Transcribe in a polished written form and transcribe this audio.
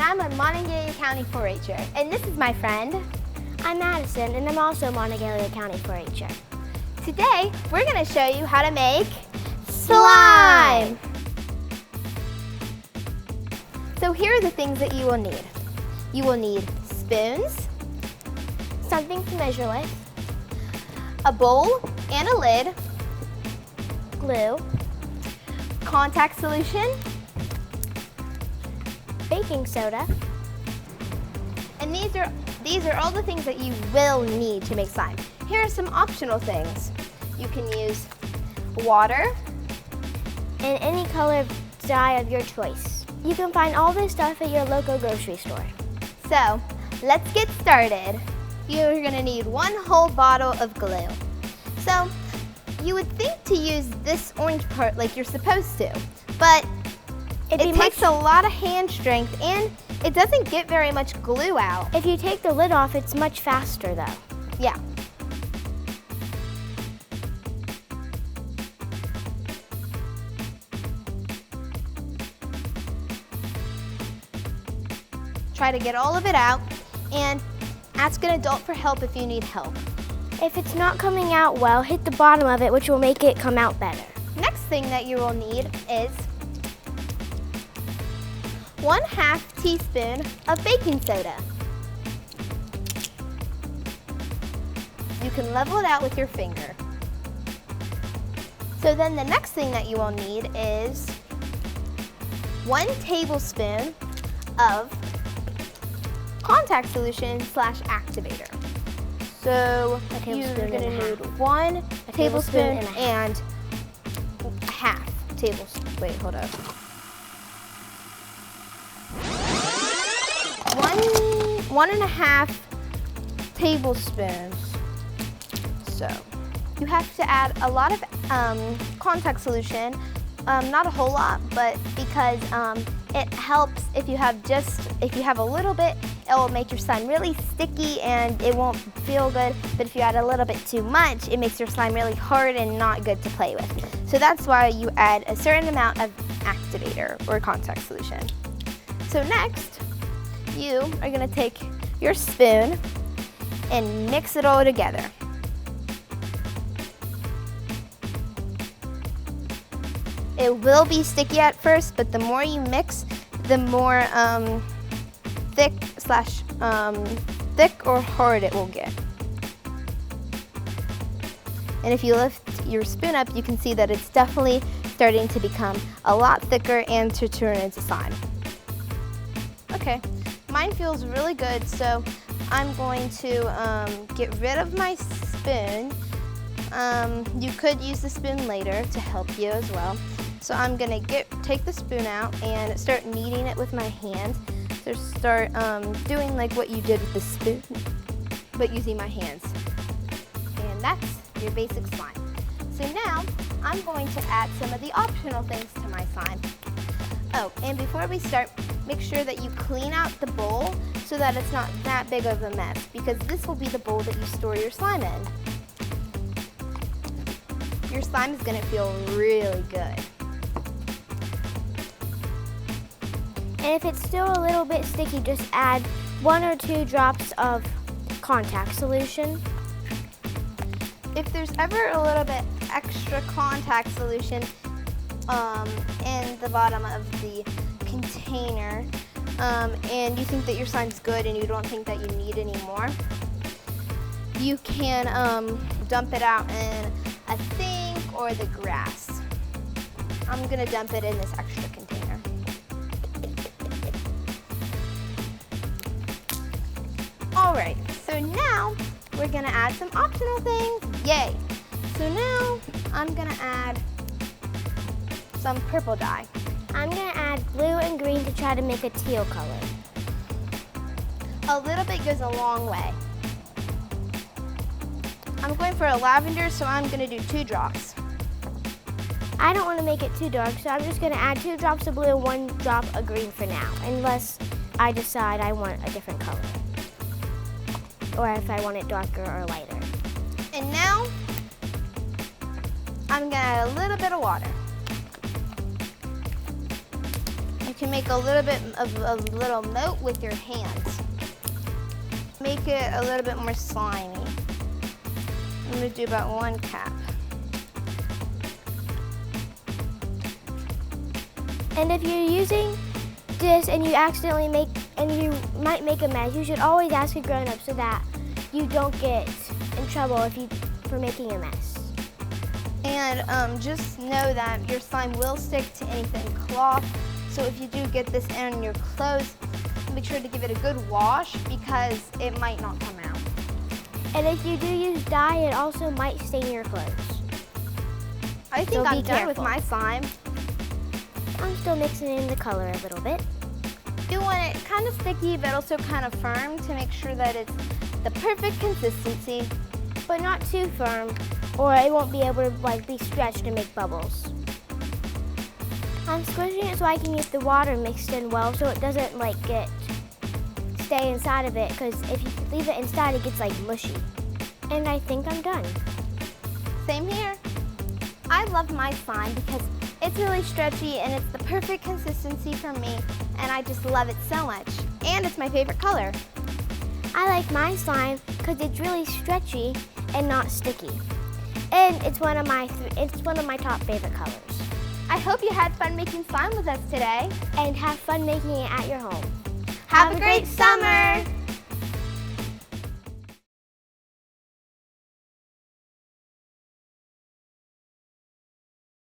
I'm a Monongalia County 4-H'er, and this is my friend. I'm Madison, and I'm also a Monongalia County 4-H'er. Today, we're going to show you how to make slime! So here are the things that you will need. You will need spoons, Something to measure with, a bowl and a lid, glue, contact solution, baking soda, and these are all the things that you will need to make slime. Here are some optional things. You can use water, and any color dye of your choice. You can find all this stuff at your local grocery store. So, let's get started. You're gonna need 1 whole bottle of glue. So, you would think to use this orange part like you're supposed to, but it takes a lot of hand strength and it doesn't get very much glue out. If you take the lid off, it's much faster though. Yeah. Try to get all of it out and ask an adult for help if you need help. If it's not coming out well, hit the bottom of it, which will make it come out better. Next thing that you will need is 1/2 teaspoon of baking soda. You can level it out with your finger. So then the next thing that you will need is 1 tablespoon of contact solution / activator. So you're gonna need 1 tablespoon and a half tablespoon. Wait, hold up. 1.5 tablespoons. So you have to add a lot of contact solution, not a whole lot, but because it helps if you have a little bit, it will make your slime really sticky and it won't feel good. But if you add a little bit too much, it makes your slime really hard and not good to play with. So that's why you add a certain amount of activator or contact solution. So next, you are gonna take your spoon and mix it all together. It will be sticky at first, but the more you mix, the more thick or hard it will get. And if you lift your spoon up, you can see that it's definitely starting to become a lot thicker and to turn into slime. Okay, mine feels really good, so I'm going to get rid of my spoon. You could use the spoon later to help you as well. So I'm gonna take the spoon out and start kneading it with my hand. So start doing like what you did with the spoon, but using my hands. And that's your basic slime. So now I'm going to add some of the optional things to my slime. Oh, and before we start, make sure that you clean out the bowl so that it's not that big of a mess, because this will be the bowl that you store your slime in. Your slime is gonna feel really good. And if it's still a little bit sticky, just add 1 or 2 drops of contact solution. If there's ever a little bit extra contact solution in the bottom of the container, and you think that your slime's good and you don't think that you need any more, you can dump it out in a sink or the grass. I'm gonna dump it in this extra container. All right, so now we're gonna add some optional things. Yay! So now I'm gonna add some purple dye. I'm gonna add blue and green to try to make a teal color. A little bit goes a long way. I'm going for a lavender, so I'm gonna do 2 drops. I don't want to make it too dark, so I'm just gonna add 2 drops of blue and 1 drop of green for now, unless I decide I want a different color. Or if I want it darker or lighter. And now, I'm gonna add a little bit of water. can make a little bit of a little moat with your hands. Make it a little bit more slimy. I'm gonna do about 1 cap. And if you're using this and you accidentally you might make a mess, you should always ask a grown-up so that you don't get in trouble for making a mess. And just know that your slime will stick to anything cloth. So if you do get this in your clothes, make sure to give it a good wash because it might not come out. And if you do use dye, it also might stain your clothes. I think So I'm be done with careful. my slime. I'm still mixing in the color a little bit. You want it kind of sticky but also kind of firm to make sure that it's the perfect consistency. But not too firm, or it won't be able to be stretched and make bubbles. I'm squishing it so I can get the water mixed in well so it doesn't stay inside of it, because if you leave it inside it gets mushy. And I think I'm done. Same here. I love my slime because it's really stretchy and it's the perfect consistency for me, and I just love it so much. And it's my favorite color. I like my slime because it's really stretchy and not sticky. And it's one of my top favorite colors. I hope you had fun making slime with us today. And have fun making it at your home. Have a great summer!